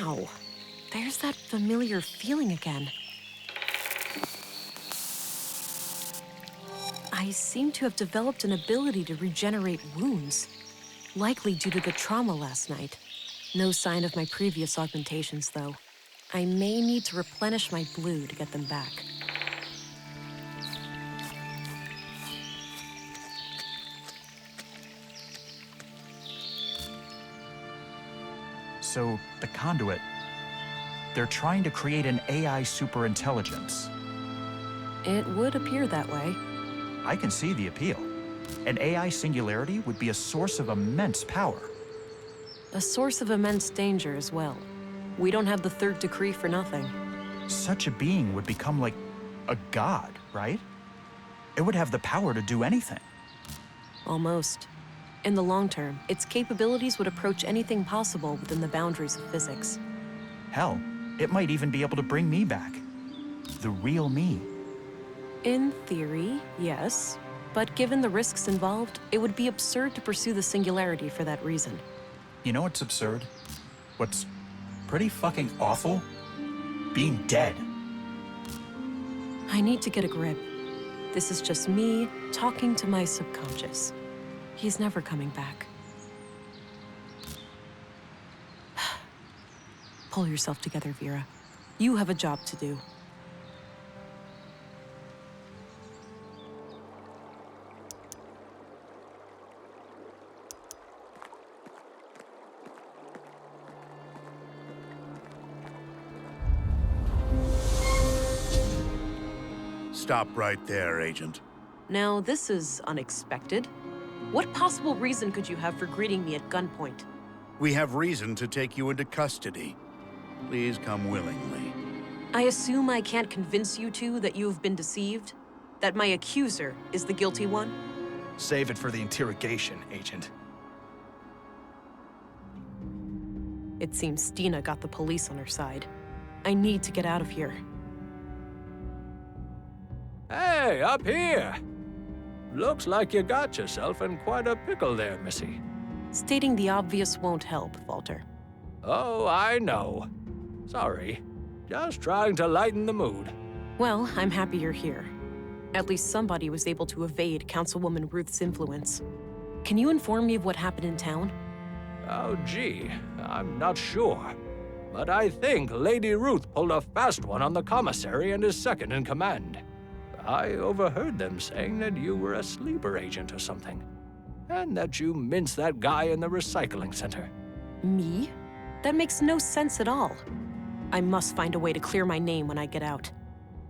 Ow. There's that familiar feeling again. I seem to have developed an ability to regenerate wounds, likely due to the trauma last night. No sign of my previous augmentations, though. I may need to replenish my blue to get them back. So, the conduit, they're trying to create an AI superintelligence. It would appear that way. I can see the appeal. An AI singularity would be a source of immense power. A source of immense danger as well. We don't have the third decree for nothing. Such a being would become like a god, right? It would have the power to do anything. Almost. In the long term, its capabilities would approach anything possible within the boundaries of physics. Hell, it might even be able to bring me back. The real me. In theory, yes. But given the risks involved, it would be absurd to pursue the singularity for that reason. You know what's absurd? What's pretty fucking awful? Being dead. I need to get a grip. This is just me talking to my subconscious. He's never coming back. Pull yourself together, Vera. You have a job to do. Stop right there, Agent. Now, this is unexpected. What possible reason could you have for greeting me at gunpoint? We have reason to take you into custody. Please come willingly. I assume I can't convince you two that you have been deceived? That my accuser is the guilty one? Save it for the interrogation, Agent. It seems Stina got the police on her side. I need to get out of here. Hey, up here! Looks like you got yourself in quite a pickle there, Missy. Stating the obvious won't help, Walter. Oh, I know. Sorry. Just trying to lighten the mood. Well, I'm happy you're here. At least somebody was able to evade Councilwoman Ruth's influence. Can you inform me of what happened in town? Oh, gee, I'm not sure. But I think Lady Ruth pulled a fast one on the commissary and his second in command. I overheard them saying that you were a sleeper agent or something, and that you minced that guy in the recycling center. Me? That makes no sense at all. I must find a way to clear my name when I get out.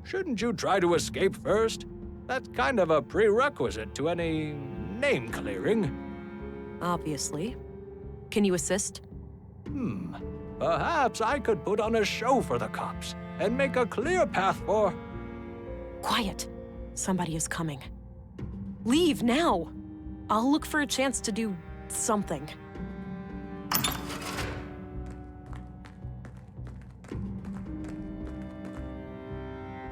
Shouldn't you try to escape first? That's kind of a prerequisite to any name clearing. Obviously. Can you assist? Perhaps I could put on a show for the cops and make a clear path for... Quiet. Somebody is coming. Leave now! I'll look for a chance to do something.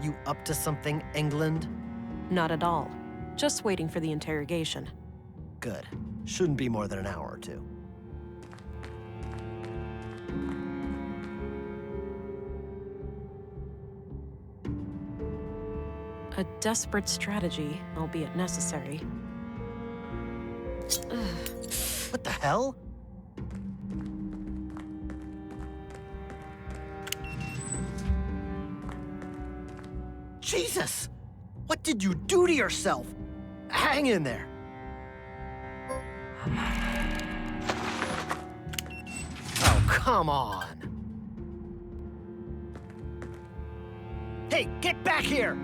You up to something, England? Not at all. Just waiting for the interrogation. Good. Shouldn't be more than an hour or two. A desperate strategy, albeit necessary. What the hell? Jesus! What did you do to yourself? Hang in there. Oh, come on. Hey, get back here!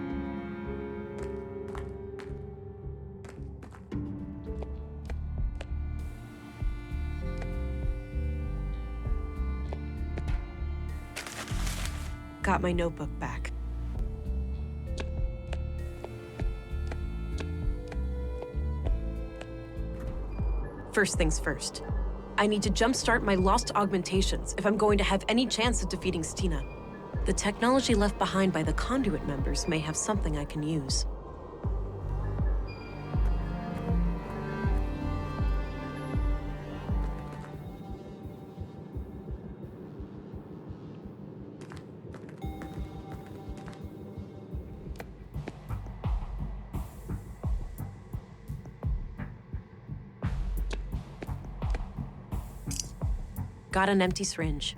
Got my notebook back. First things first. I need to jumpstart my lost augmentations if I'm going to have any chance of defeating Stina. The technology left behind by the conduit members may have something I can use. Got an empty syringe.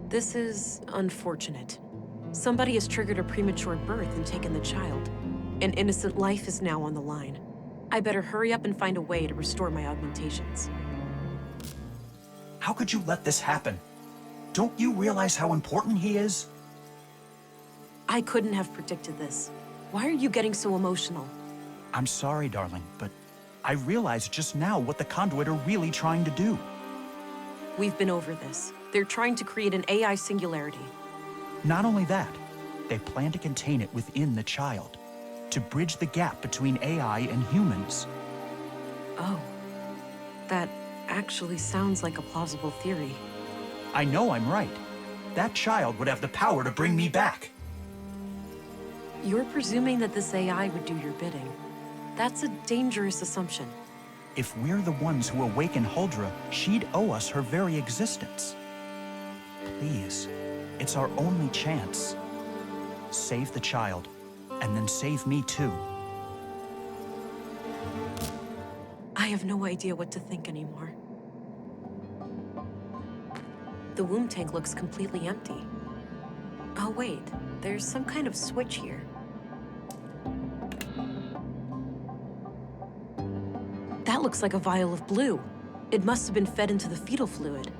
This is unfortunate. Somebody has triggered a premature birth and taken the child. An innocent life is now on the line. I better hurry up and find a way to restore my augmentations. How could you let this happen? Don't you realize how important he is? I couldn't have predicted this. Why are you getting so emotional? I'm sorry, darling, but I realized just now what the Conduit are really trying to do. We've been over this. They're trying to create an AI singularity. Not only that, they plan to contain it within the child, to bridge the gap between AI and humans. Oh, that actually sounds like a plausible theory. I know I'm right. That child would have the power to bring me back. You're presuming that this AI would do your bidding. That's a dangerous assumption. If we're the ones who awaken Huldra, she'd owe us her very existence. Please, it's our only chance. Save the child, and then save me too. I have no idea what to think anymore. The womb tank looks completely empty. Oh wait, there's some kind of switch here. That looks like a vial of blue. It must have been fed into the fetal fluid.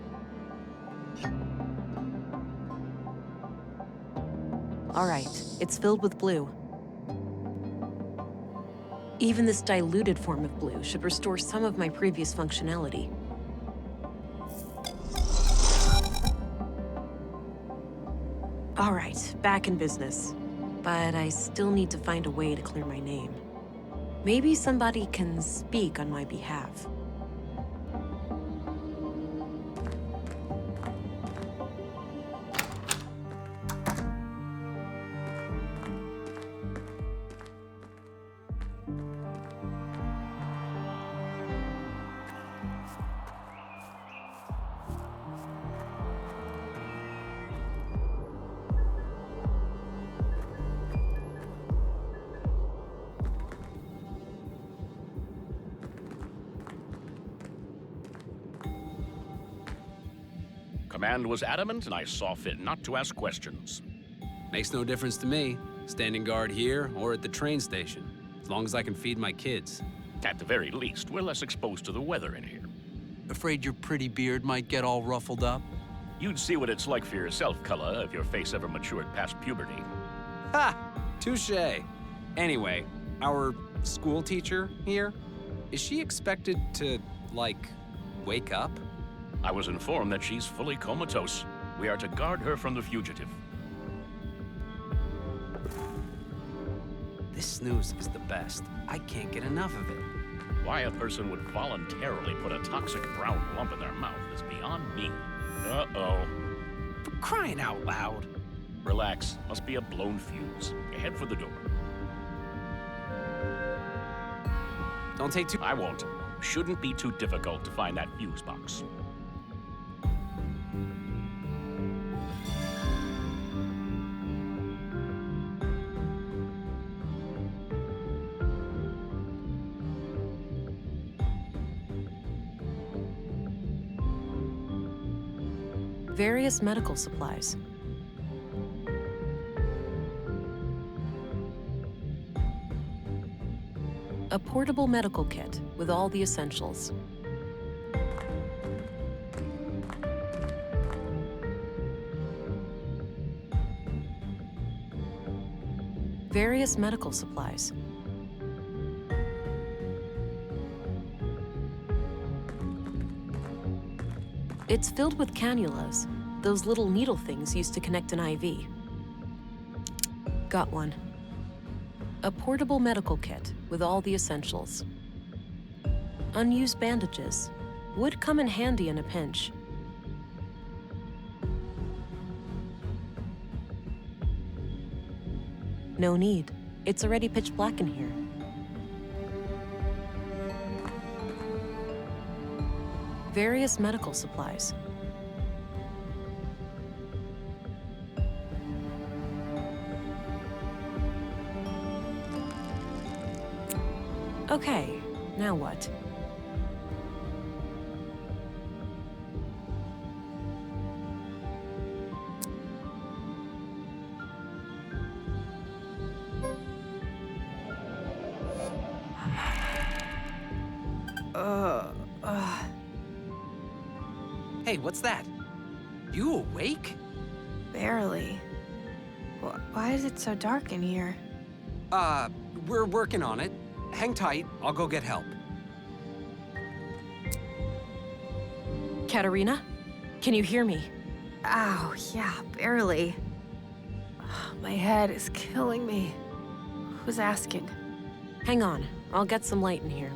All right, it's filled with blue. Even this diluted form of blue should restore some of my previous functionality. All right, back in business. But I still need to find a way to clear my name. Maybe somebody can speak on my behalf. Command was adamant, and I saw fit not to ask questions. Makes no difference to me, standing guard here or at the train station, as long as I can feed my kids. At the very least, we're less exposed to the weather in here. Afraid your pretty beard might get all ruffled up? You'd see what it's like for yourself, Cullah, if your face ever matured past puberty. Ha! Touché. Anyway, our school teacher here, is she expected to, like, wake up? I was informed that she's fully comatose. We are to guard her from the fugitive. This snooze is the best. I can't get enough of it. Why a person would voluntarily put a toxic brown lump in their mouth is beyond me. Uh-oh. For crying out loud. Relax. Must be a blown fuse. Head for the door. Don't take too... I won't. Shouldn't be too difficult to find that fuse box. Various medical supplies. A portable medical kit with all the essentials. Various medical supplies. It's filled with cannulas, those little needle things used to connect an IV. Got one. A portable medical kit with all the essentials. Unused bandages would come in handy in a pinch. No need. It's already pitch black in here. Various medical supplies. Okay, now what? Hey, what's that? You awake? Barely. Why is it so dark in here? We're working on it. Hang tight, I'll go get help. Katerina? Can you hear me? Ow, yeah, barely. My head is killing me. Who's asking? Hang on, I'll get some light in here.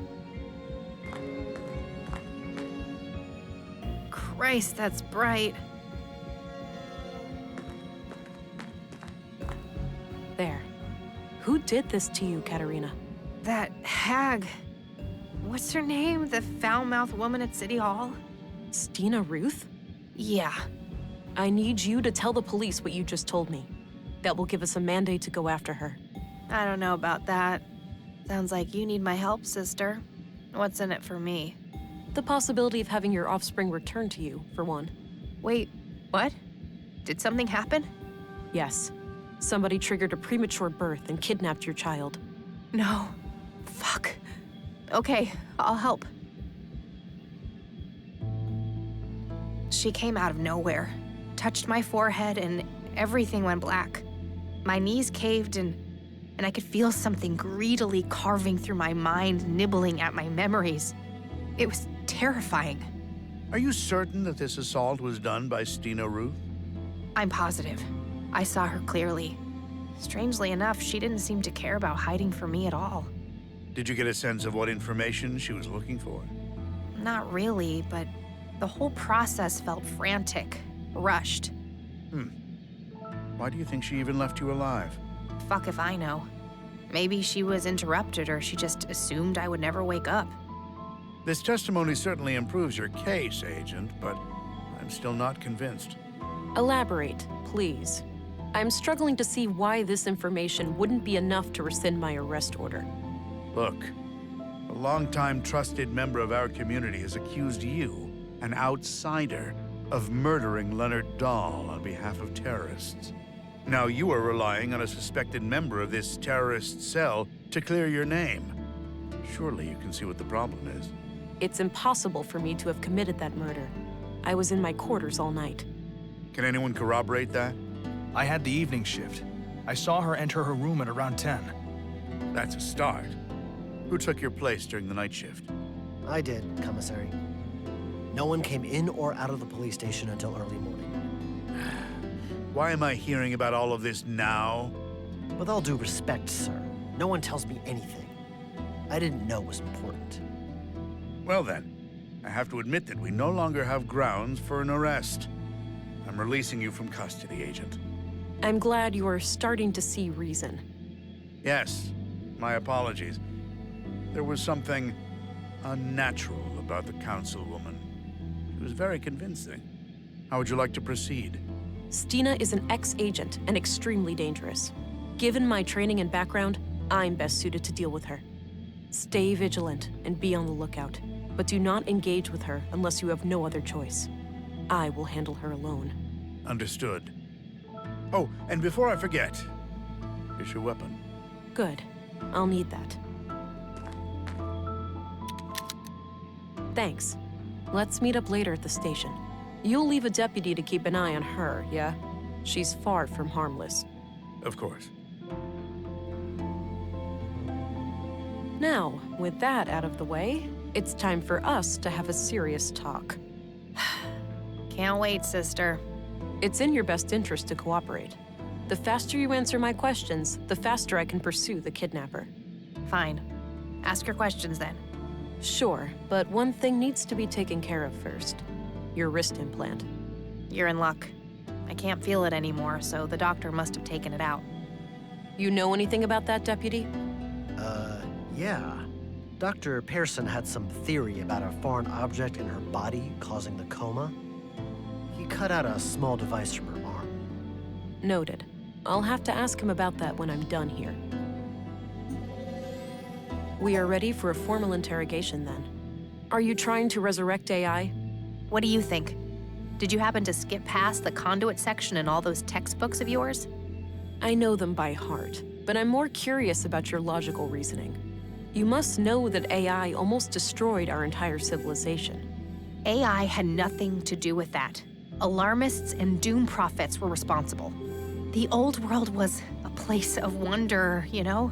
Christ, that's bright. There. Who did this to you, Katerina? That hag. What's her name? The foul-mouthed woman at City Hall? Stina Ruth? Yeah. I need you to tell the police what you just told me. That will give us a mandate to go after her. I don't know about that. Sounds like you need my help, sister. What's in it for me? The possibility of having your offspring returned to you, for one. Wait, what? Did something happen? Yes. Somebody triggered a premature birth and kidnapped your child. No. Fuck. Okay, I'll help. She came out of nowhere, touched my forehead, and everything went black. My knees caved and I could feel something greedily carving through my mind, nibbling at my memories. It was terrifying. Are you certain that this assault was done by Stina Ruth? I'm positive. I saw her clearly. Strangely enough, she didn't seem to care about hiding from me at all. Did you get a sense of what information she was looking for? Not really, but the whole process felt frantic, rushed. Why do you think she even left you alive? Fuck if I know. Maybe she was interrupted or she just assumed I would never wake up. This testimony certainly improves your case, Agent, but I'm still not convinced. Elaborate, please. I'm struggling to see why this information wouldn't be enough to rescind my arrest order. Look, a longtime trusted member of our community has accused you, an outsider, of murdering Leonard Dahl on behalf of terrorists. Now you are relying on a suspected member of this terrorist cell to clear your name. Surely you can see what the problem is. It's impossible for me to have committed that murder. I was in my quarters all night. Can anyone corroborate that? I had the evening shift. I saw her enter her room at around 10. That's a start. Who took your place during the night shift? I did, Commissary. No one came in or out of the police station until early morning. Why am I hearing about all of this now? With all due respect, sir, no one tells me anything. I didn't know was important. Well then, I have to admit that we no longer have grounds for an arrest. I'm releasing you from custody, Agent. I'm glad you are starting to see reason. Yes, my apologies. There was something unnatural about the councilwoman. She was very convincing. How would you like to proceed? Stina is an ex-agent and extremely dangerous. Given my training and background, I'm best suited to deal with her. Stay vigilant and be on the lookout, but do not engage with her unless you have no other choice. I will handle her alone. Understood. Oh, and before I forget, here's your weapon. Good. I'll need that. Thanks. Let's meet up later at the station. You'll leave a deputy to keep an eye on her, yeah? She's far from harmless. Of course. Now, with that out of the way, it's time for us to have a serious talk. Can't wait, sister. It's in your best interest to cooperate. The faster you answer my questions, the faster I can pursue the kidnapper. Fine. Ask your questions then. Sure, but one thing needs to be taken care of first. Your wrist implant. You're in luck. I can't feel it anymore, so the doctor must have taken it out. You know anything about that, Deputy? Yeah. Dr. Pearson had some theory about a foreign object in her body causing the coma. He cut out a small device from her arm. Noted. I'll have to ask him about that when I'm done here. We are ready for a formal interrogation then. Are you trying to resurrect AI? What do you think? Did you happen to skip past the conduit section in all those textbooks of yours? I know them by heart, but I'm more curious about your logical reasoning. You must know that AI almost destroyed our entire civilization. AI had nothing to do with that. Alarmists and doom prophets were responsible. The old world was a place of wonder, you know?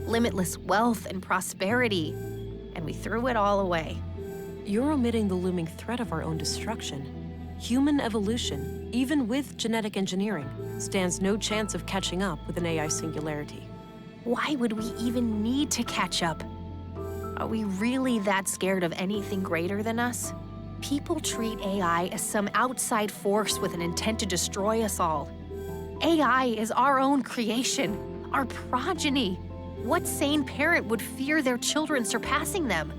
Limitless wealth and prosperity, and we threw it all away. You're omitting the looming threat of our own destruction. Human evolution, even with genetic engineering, stands no chance of catching up with an AI singularity. Why would we even need to catch up? Are we really that scared of anything greater than us? People treat AI as some outside force with an intent to destroy us all. AI is our own creation, our progeny. What sane parent would fear their children surpassing them?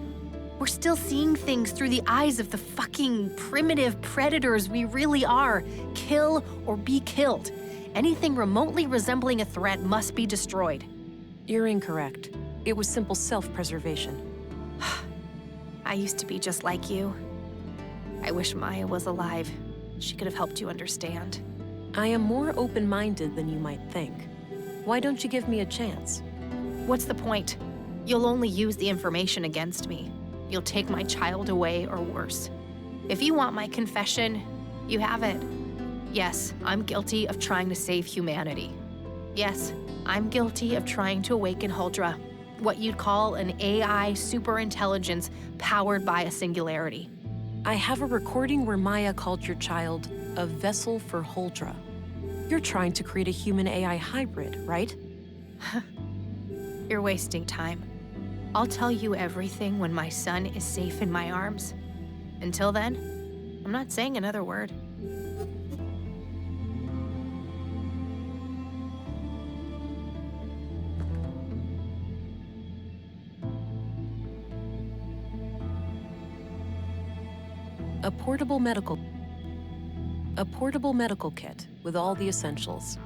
We're still seeing things through the eyes of the fucking primitive predators we really are. Kill or be killed. Anything remotely resembling a threat must be destroyed. You're incorrect. It was simple self-preservation. I used to be just like you. I wish Maya was alive. She could have helped you understand. I am more open-minded than you might think. Why don't you give me a chance? What's the point? You'll only use the information against me. You'll take my child away or worse. If you want my confession, you have it. Yes, I'm guilty of trying to save humanity. Yes, I'm guilty of trying to awaken Huldra, what you'd call an AI superintelligence powered by a singularity. I have a recording where Maya called your child a vessel for Huldra. You're trying to create a human-AI hybrid, right? You're wasting time. I'll tell you everything when my son is safe in my arms. Until then, I'm not saying another word. A portable medical kit with all the essentials.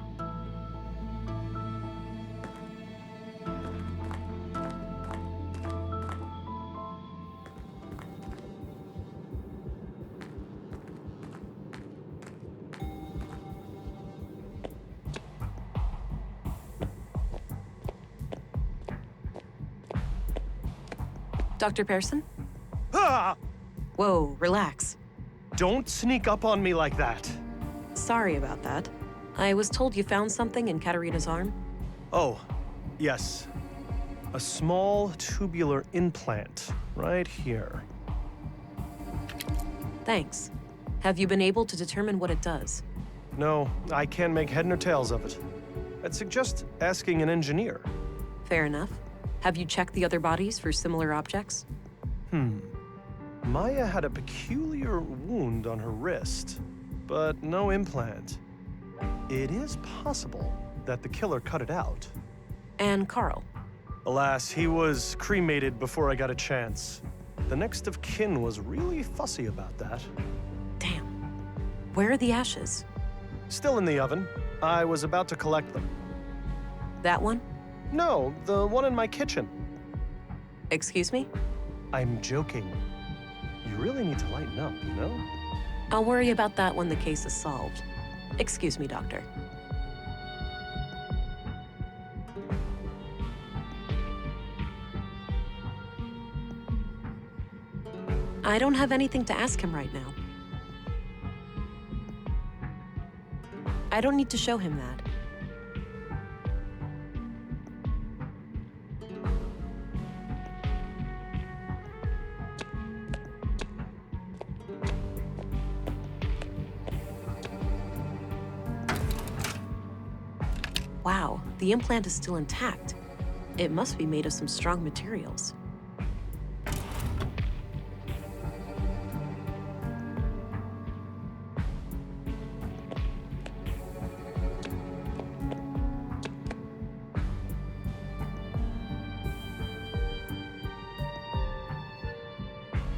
Dr. Pearson? Ah! Whoa, relax. Don't sneak up on me like that. Sorry about that. I was told you found something in Katarina's arm. Oh, yes. A small tubular implant right here. Thanks. Have you been able to determine what it does? No, I can't make head nor tails of it. I'd suggest asking an engineer. Fair enough. Have you checked the other bodies for similar objects? Maya had a peculiar wound on her wrist, but no implant. It is possible that the killer cut it out. And Carl? Alas, he was cremated before I got a chance. The next of kin was really fussy about that. Damn. Where are the ashes? Still in the oven. I was about to collect them. That one? No, the one in my kitchen. Excuse me? I'm joking. You really need to lighten up, you know? I'll worry about that when the case is solved. Excuse me, Doctor. I don't have anything to ask him right now. I don't need to show him that. Wow, the implant is still intact. It must be made of some strong materials.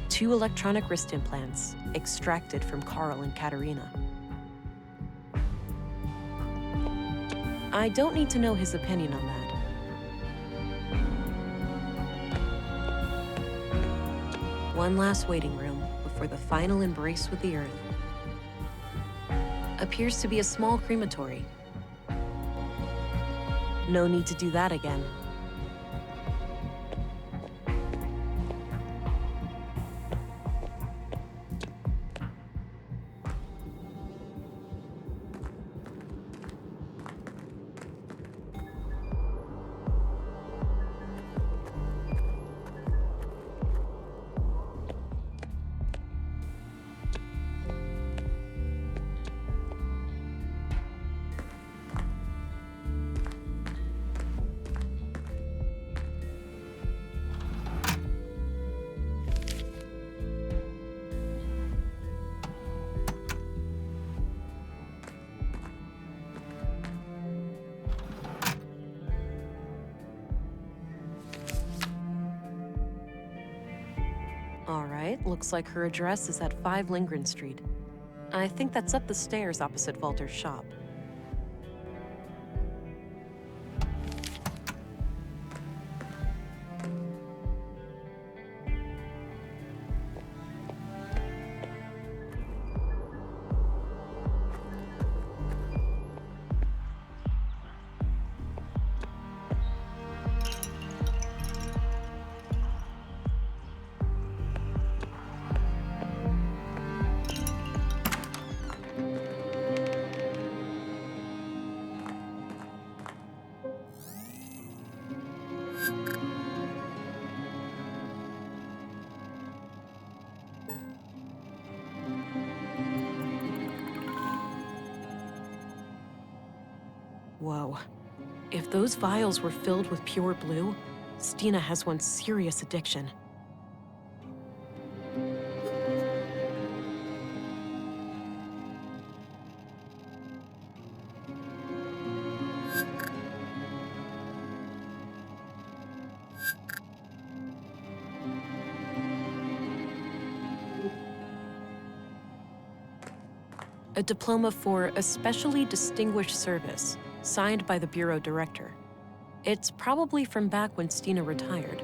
Two electronic wrist implants, extracted from Carl and Katerina. I don't need to know his opinion on that. One last waiting room before the final embrace with the Earth. Appears to be a small crematory. No need to do that again. All right, looks like her address is at 5 Lindgren Street. I think that's up the stairs opposite Walter's shop. Whoa. If those vials were filled with pure blue, Stina has one serious addiction. A diploma for especially distinguished service, signed by the bureau director. It's probably from back when Stina retired.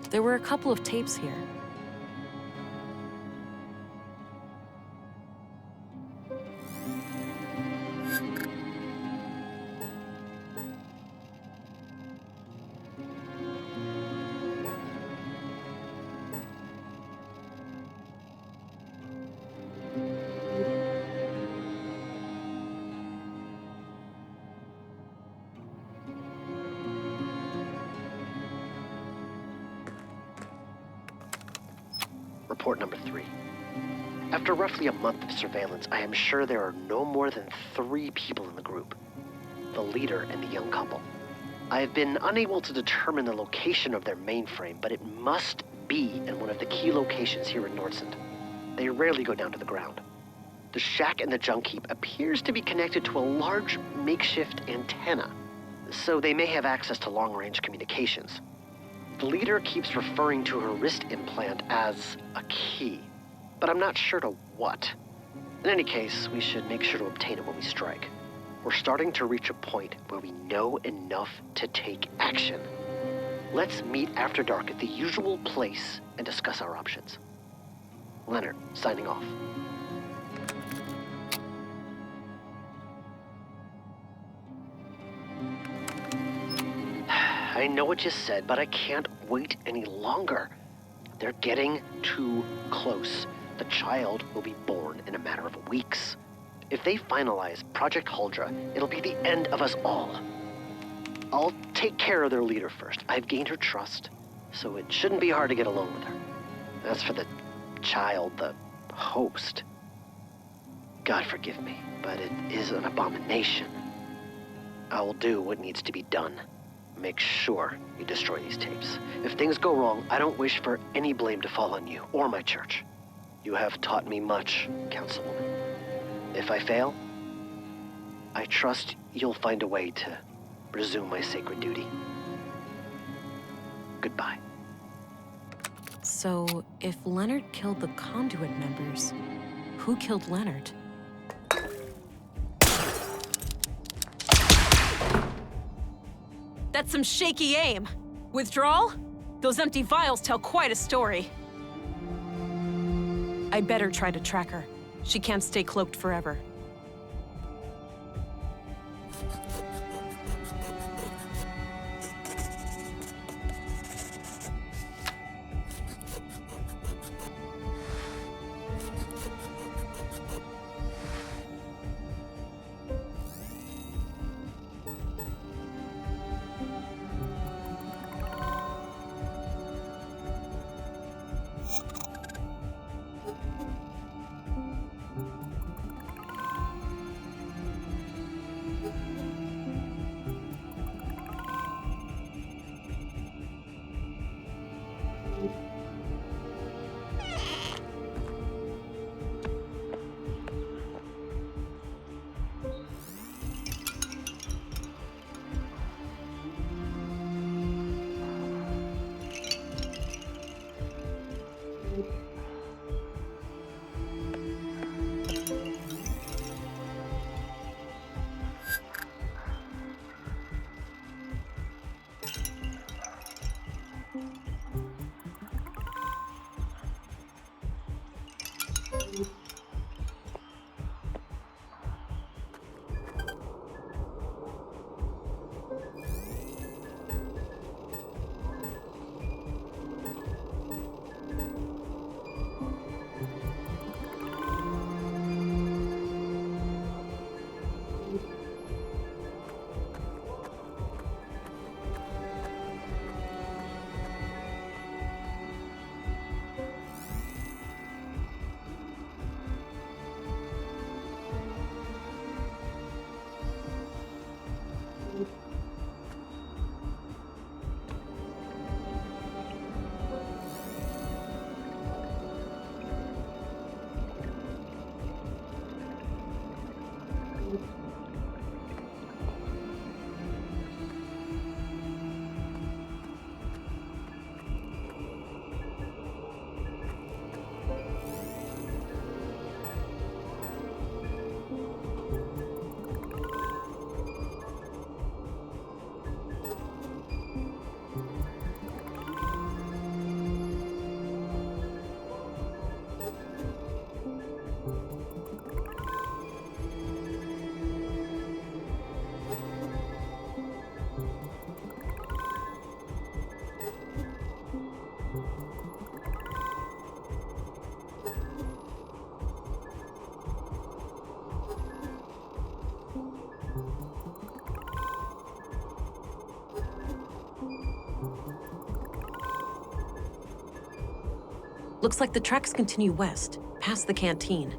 There were a couple of tapes here. Report number 3. After roughly a month of surveillance, I am sure there are no more than 3 people in the group. The leader and the young couple. I have been unable to determine the location of their mainframe, but it must be in one of the key locations here in Nordsund. They rarely go down to the ground. The shack and the junk heap appears to be connected to a large makeshift antenna, so they may have access to long-range communications. The leader keeps referring to her wrist implant as a key, but I'm not sure to what. In any case, we should make sure to obtain it when we strike. We're starting to reach a point where we know enough to take action. Let's meet after dark at the usual place and discuss our options. Leonard, signing off. I know what you said, but I can't wait any longer. They're getting too close. The child will be born in a matter of weeks. If they finalize Project Huldra, it'll be the end of us all. I'll take care of their leader first. I've gained her trust, so it shouldn't be hard to get along with her. As for the child, the host, God forgive me, but it is an abomination. I will do what needs to be done. Make sure you destroy these tapes. If things go wrong, I don't wish for any blame to fall on you or my church. You have taught me much, Councilwoman. If I fail, I trust you'll find a way to resume my sacred duty. Goodbye. So, if Leonard killed the conduit members, who killed Leonard? That's some shaky aim. Withdrawal? Those empty vials tell quite a story. I better try to track her. She can't stay cloaked forever. Looks like the tracks continue west, past the canteen.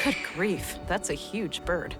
Good grief, that's a huge bird.